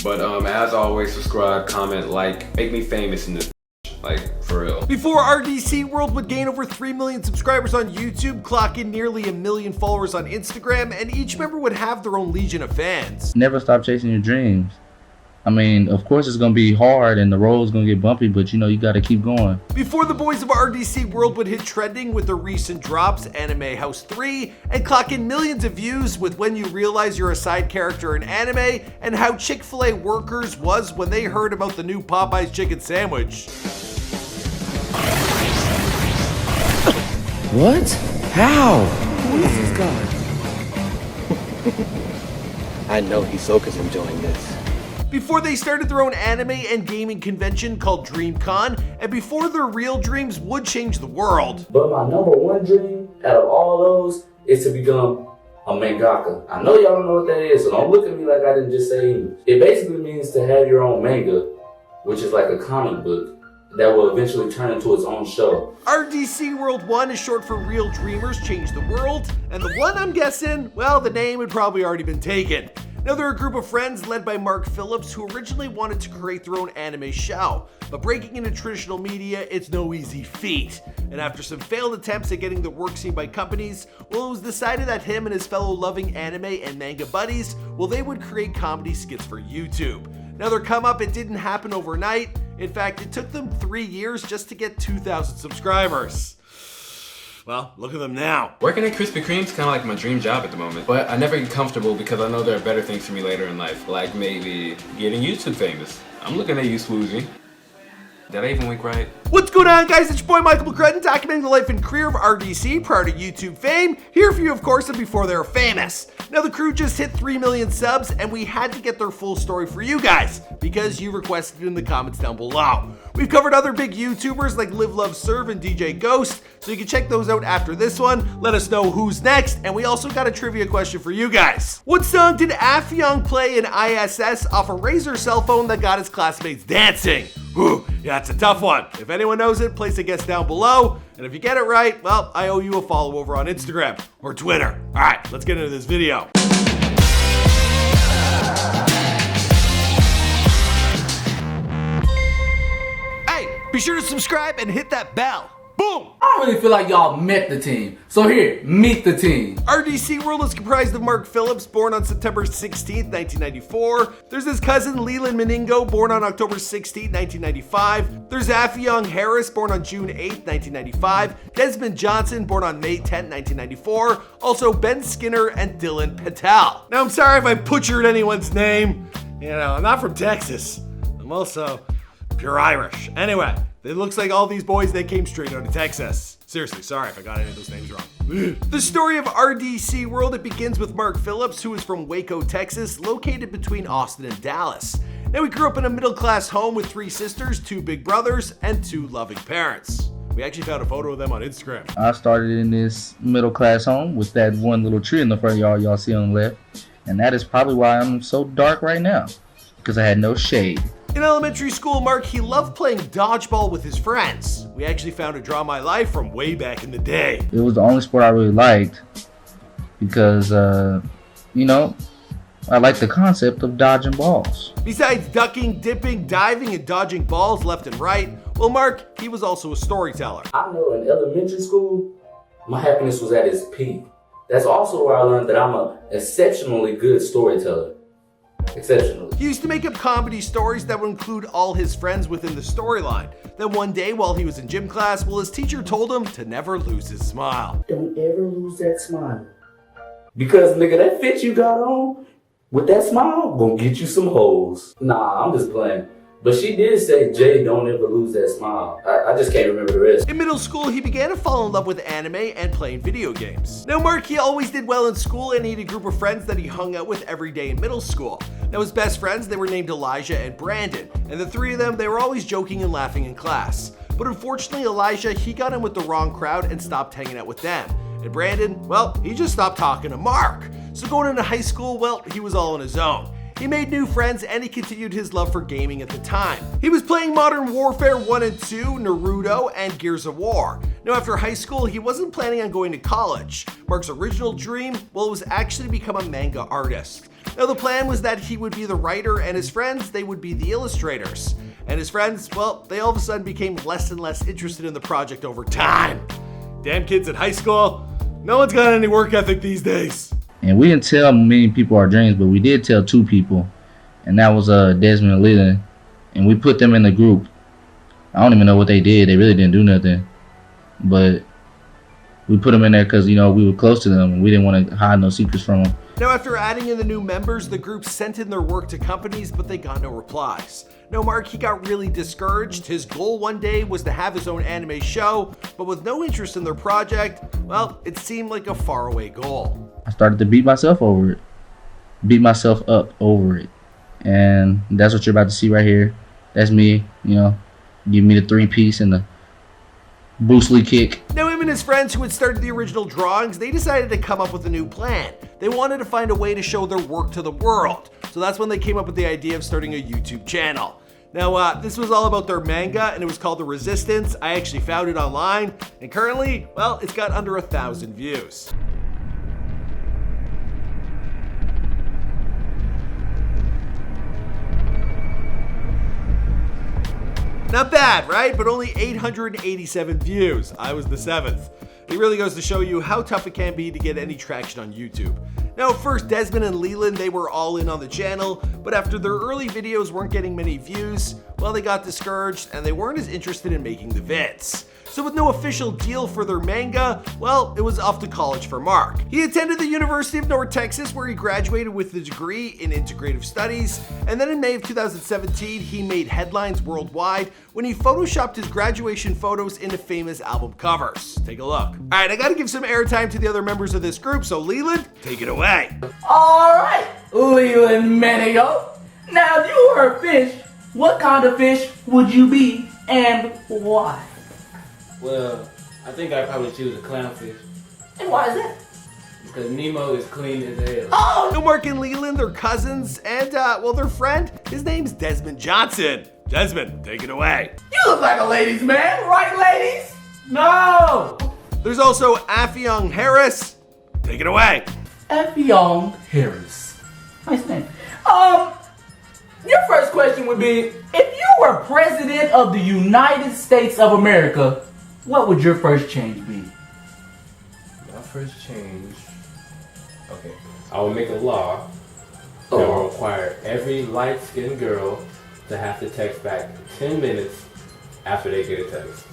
But as always, subscribe, comment, like, make me famous in this, like, for real. Before RDC World would gain over 3 million subscribers on YouTube, clock in nearly 1 million followers on Instagram, and each member would have their own legion of fans. Never stop chasing your dreams. I mean, of course it's gonna be hard and the road's gonna get bumpy, but you know, you gotta keep going. Before the boys of RDC World would hit trending with their recent drops, Anime House 3, and clock in millions of views with When You Realize You're a Side Character in Anime, and how Chick-fil-A workers was when they heard about the new Popeye's chicken sandwich. What? How? Who is this guy? I know Hisoka's enjoying this. Before they started their own anime and gaming convention called DreamCon, and before their real dreams would change the world. But my #1 dream out of all those is to become a mangaka. I know y'all don't know what that is, so don't look at me like I didn't just say English. It basically means to have your own manga, which is like a comic book that will eventually turn into its own show. RDC World 1 is short for Real Dreamers Change the World, and the one I'm guessing, well, the name had probably already been taken. Now, they're a group of friends led by Mark Phillips who originally wanted to create their own anime show, but breaking into traditional media, it's no easy feat. And after some failed attempts at getting the work seen by companies, well, it was decided that him and his fellow loving anime and manga buddies, well, they would create comedy skits for YouTube. Now, their come up, it didn't happen overnight. In fact, it took them 3 years just to get 2,000 subscribers. Well, look at them now. Working at Krispy Kreme's kind of like my dream job at the moment, but I never get comfortable because I know there are better things for me later in life, like maybe getting YouTube famous. I'm looking at you, Swoozy. Did I even wink right? What's going on, guys? It's your boy Michael McCrudden, documenting the life and career of RDC prior to YouTube fame. Here for you, of course, and before they were famous. Now, the crew just hit 3 million subs, and we had to get their full story for you guys, because you requested it in the comments down below. We've covered other big YouTubers like Live, Love, Serve, and DJ Ghost, so you can check those out after this one. Let us know who's next, and we also got a trivia question for you guys. What song did Affiong play in ISS off a Razr cell phone that got his classmates dancing? Whew, yeah, it's a tough one. If anyone knows it, place a guess down below. And if you get it right, well, I owe you a follow over on Instagram or Twitter. All right, let's get into this video. Hey, be sure to subscribe and hit that bell. Boom! I don't really feel like y'all met the team. So here, meet the team. RDC World is comprised of Mark Phillips, born on September 16th, 1994. There's his cousin Leland Manigo, born on October 16th, 1995. There's Affiong Harris, born on June 8th, 1995. Desmond Johnson, born on May 10th, 1994. Also Ben Skinner and Dylan Patel. Now, I'm sorry if I butchered anyone's name. You know, I'm not from Texas. I'm also pure Irish. Anyway, it looks like all these boys, they came straight out of Texas. Seriously, sorry if I got any of those names wrong. The story of RDC World, it begins with Mark Phillips, who is from Waco, Texas, located between Austin and Dallas. Now, he grew up in a middle-class home with 3 sisters, 2 big brothers, and 2 loving parents. We actually found a photo of them on Instagram. I started in this middle-class home with that one little tree in the front yard y'all see on the left. And that is probably why I'm so dark right now, because I had no shade. In elementary school, Mark, he loved playing dodgeball with his friends. We actually found a Draw My Life from way back in the day. It was the only sport I really liked because, you know, I like the concept of dodging balls. Besides ducking, dipping, diving, and dodging balls left and right, well, Mark, he was also a storyteller. I know in elementary school, my happiness was at its peak. That's also where I learned that I'm an exceptionally good storyteller. Exceptionally. He used to make up comedy stories that would include all his friends within the storyline. Then one day while he was in gym class, well, his teacher told him to never lose his smile. Don't ever lose that smile. Because nigga, that fit you got on, with that smile, gonna get you some hoes. Nah, I'm just playing. But she did say, Jay, don't ever lose that smile. I just can't remember the rest. In middle school, he began to fall in love with anime and playing video games. Now, Mark, he always did well in school and he had a group of friends that he hung out with every day in middle school. Now, his best friends, they were named Elijah and Brandon. And the 3 of them, they were always joking and laughing in class. But unfortunately, Elijah, he got in with the wrong crowd and stopped hanging out with them. And Brandon, well, he just stopped talking to Mark. So going into high school, well, he was all on his own. he made new friends and he continued his love for gaming at the time. He was playing Modern Warfare 1 and 2, Naruto, and Gears of War. Now after high school, he wasn't planning on going to college. Mark's original dream, well, it was actually to become a manga artist. Now the plan was that he would be the writer and his friends, they would be the illustrators. And his friends, well, they all of a sudden became less and less interested in the project over time. Damn kids in high school, no one's got any work ethic these days. And we didn't tell many people our dreams, but we did tell 2 people. And that was Desmond and Leland. And we put them in the group. I don't even know what they did. They really didn't do nothing. But we put them in there because, you know, we were close to them and we didn't want to hide no secrets from them. Now after adding in the new members, the group sent in their work to companies, but they got no replies. Now Mark, he got really discouraged. His goal one day was to have his own anime show, but with no interest in their project, well, it seemed like a faraway goal. I started to beat myself over it. Beat myself up over it. And that's what you're about to see right here. That's me, you know, give me the 3-piece and the Bruce Lee kick. Now him and his friends who had started the original drawings, they decided to come up with a new plan. They wanted to find a way to show their work to the world. So that's when they came up with the idea of starting a YouTube channel. Now this was all about their manga and it was called The Resistance. I actually found it online and currently, well, it's got under 1,000 views. Not bad, right? But only 887 views. I was the 7th. It really goes to show you how tough it can be to get any traction on YouTube. Now at first, Desmond and Leland, they were all in on the channel, but after their early videos weren't getting many views, well, they got discouraged and they weren't as interested in making the vids. So with no official deal for their manga, well, it was off to college for Mark. He attended the University of North Texas where he graduated with a degree in integrative studies, and then in May of 2017, he made headlines worldwide when he photoshopped his graduation photos into famous album covers. Take a look. All right, I gotta give some airtime to the other members of this group, so Leland, take it away. All right, Leland Manigo. Now, if you were a fish, what kind of fish would you be and why? Well, I think I'd probably choose a clownfish. And why is that? Because Nemo is clean as hell. Oh! Now Mark and Leland, they're cousins, and well, their friend, his name's Desmond Johnson. Desmond, take it away. You look like a ladies' man, right, ladies? No! There's also Affiong Harris. Take it away. Affiong Harris. Nice name. Your first question would be, if you were president of the United States of America, what would your first change be? My first change, okay, I will make a law that will require every light-skinned girl to have to text back 10 minutes after they get a text.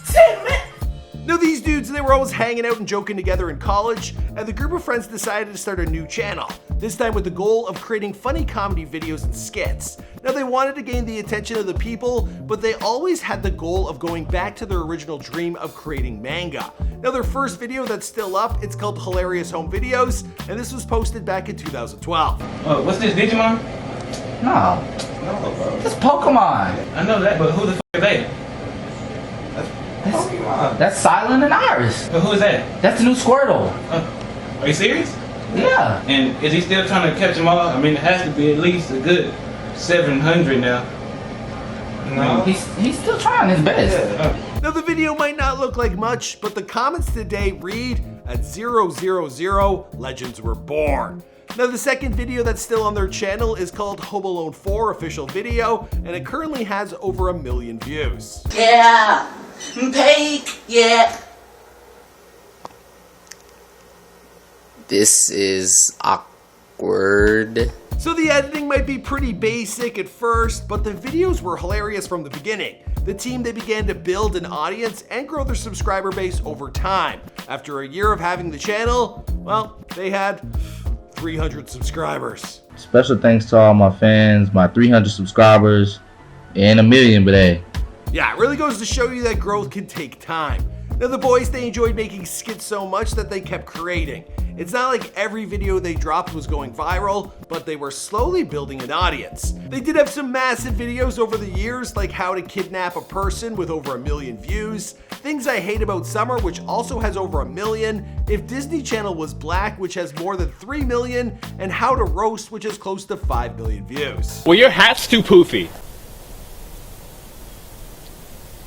10 minutes? Now these dudes, they were always hanging out and joking together in college, and the group of friends decided to start a new channel, this time with the goal of creating funny comedy videos and skits. Now they wanted to gain the attention of the people, but they always had the goal of going back to their original dream of creating manga. Now their first video that's still up, it's called Hilarious Home Videos, and this was posted back in 2012. What's this, Digimon? No, No, bro. that's Pokemon. I know that, but who the f is they? That's Pokemon. That's Silent and Iris. But who is that? That's the new Squirtle. Are you serious? Yeah. And is he still trying to catch them all? I mean, it has to be at least a good 700 now. No. He's still trying his best. Yeah. Now the video might not look like much, but the comments today read, at 000, legends were born. Now the second video that's still on their channel is called Home Alone 4 official video, and it currently has over 1 million views. Yeah, Pake, yeah. This is awkward. So the editing might be pretty basic at first, but the videos were hilarious from the beginning. The team, they began to build an audience and grow their subscriber base over time. After a year of having the channel, well, they had 300 subscribers. Special thanks to all my fans, my 300 subscribers, and 1 million, but hey. Yeah, it really goes to show you that growth can take time. Now the boys, they enjoyed making skits so much that they kept creating. It's not like every video they dropped was going viral, but they were slowly building an audience. They did have some massive videos over the years, like how to kidnap a person with over 1 million views, Things I Hate About Summer, which also has over 1 million, If Disney Channel Was Black, which has more than 3 million, and How to Roast, which has close to 5 million views. Well, your hat's too poofy.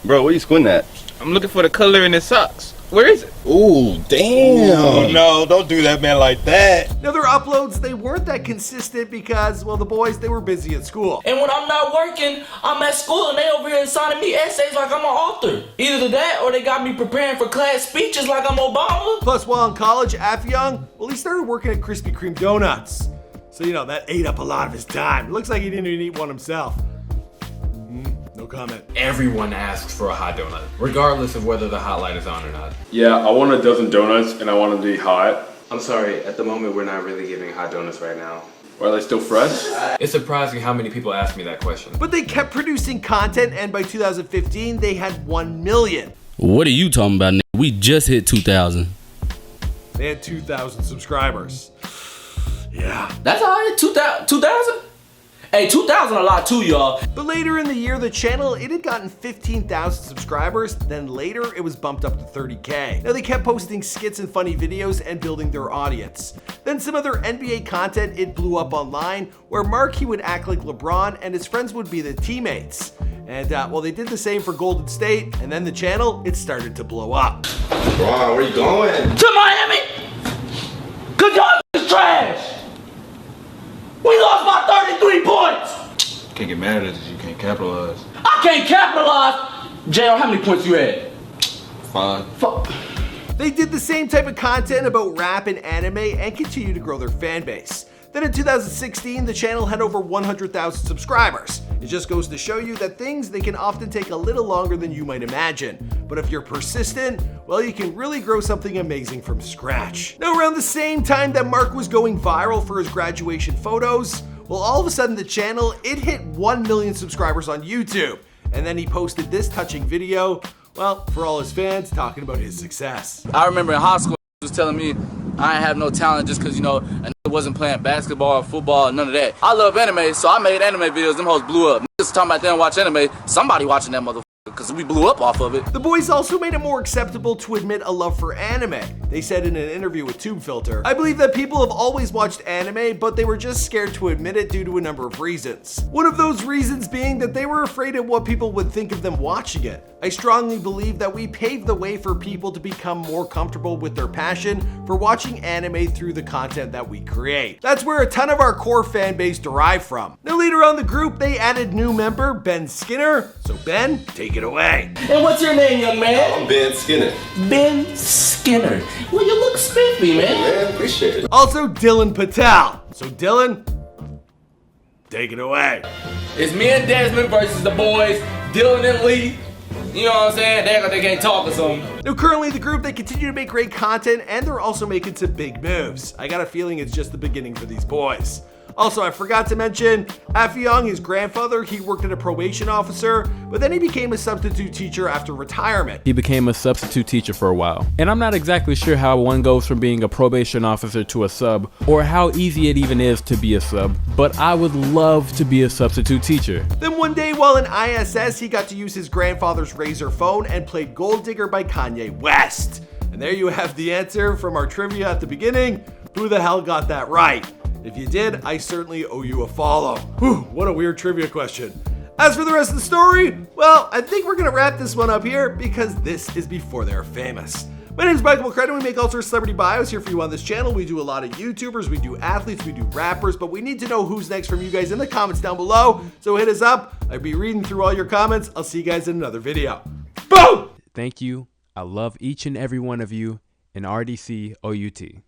Bro, what are you squinting at? I'm looking for the color in his socks. Where is it? Ooh, damn. Oh, no, don't do that, man, like that. Now their uploads, they weren't that consistent because, well, the boys, they were busy at school. And when I'm not working, I'm at school and they over here signing me essays like I'm an author. Either that or they got me preparing for class speeches like I'm Obama. Plus, while in college, Affiong, well, he started working at Krispy Kreme donuts. So, you know, that ate up a lot of his time. Looks like he didn't even eat one himself. No comment. Everyone asks for a hot donut, regardless of whether the hot light is on or not. Yeah, I want a dozen donuts and I want them to be hot. I'm sorry, at the moment we're not really giving hot donuts right now. Are they still fresh? It's surprising how many people ask me that question. But they kept producing content, and by 2015, they had 1 million. What are you talking about, nigga? We just hit 2,000. They had 2,000 subscribers. Yeah. That's all right, 2,000? Hey, 2,000 a lot too, y'all. But later in the year, the channel, it had gotten 15,000 subscribers. Then later, it was bumped up to 30K. Now they kept posting skits and funny videos and building their audience. Then some other NBA content, it blew up online, where Mark, he would act like LeBron and his friends would be the teammates. And well, they did the same for Golden State, and then the channel, it started to blow up. LeBron, where you going? To Miami! Cause y'all is trash! We lost by 33 points! Can't get mad at us, you can't capitalize. I can't capitalize! JR, how many points you had? 5. Fuck. They did the same type of content about rap and anime and continued to grow their fan base. Then in 2016, the channel had over 100,000 subscribers. It just goes to show you that things, they can often take a little longer than you might imagine. But if you're persistent, well, you can really grow something amazing from scratch. Now, around the same time that Mark was going viral for his graduation photos, well, all of a sudden the channel, it hit 1 million subscribers on YouTube. And then he posted this touching video, well, for all his fans, talking about his success. I remember in high school, he was telling me I ain't have no talent just because, you know, I wasn't playing basketball or football, none of that. I love anime, so I made anime videos. Them hoes blew up. Niggas talking about them watch anime. Somebody watching that motherfucker because we blew up off of it. The boys also made it more acceptable to admit a love for anime. They said in an interview with TubeFilter, I believe that people have always watched anime, but they were just scared to admit it due to a number of reasons. One of those reasons being that they were afraid of what people would think of them watching it. I strongly believe that we paved the way for people to become more comfortable with their passion for watching anime through the content that we create. That's where a ton of our core fan base derived from. Now later on the group, they added new member Ben Skinner. So Ben, take it away. And what's your name, young man? I'm Ben Skinner. Ben Skinner. Well, you look spiffy, man. Man, appreciate it. Also Dylan Patel. So Dylan, take it away. It's me and Desmond versus the boys, Dylan and Lee. You know what I'm saying? They can't talk or something. Now currently the group, they continue to make great content and they're also making some big moves. I got a feeling it's just the beginning for these boys. Also, I forgot to mention, Affiong, his grandfather, he worked as a probation officer, but then he became a substitute teacher after retirement. He became a substitute teacher for a while. And I'm not exactly sure how one goes from being a probation officer to a sub, or how easy it even is to be a sub, but I would love to be a substitute teacher. Then one day while in ISS, he got to use his grandfather's Razor phone and played Gold Digger by Kanye West. And there you have the answer from our trivia at the beginning. Who the hell got that right? If you did, I certainly owe you a follow. Whew, what a weird trivia question. As for the rest of the story, well, I think we're gonna wrap this one up here because this is before they're famous. My name is Michael McCredden. We make all sorts of celebrity bios here for you on this channel. We do a lot of YouTubers, we do athletes, we do rappers, but we need to know who's next from you guys in the comments down below. So hit us up. I'll be reading through all your comments. I'll see you guys in another video. Boom! Thank you. I love each and every one of you in RDCWorld.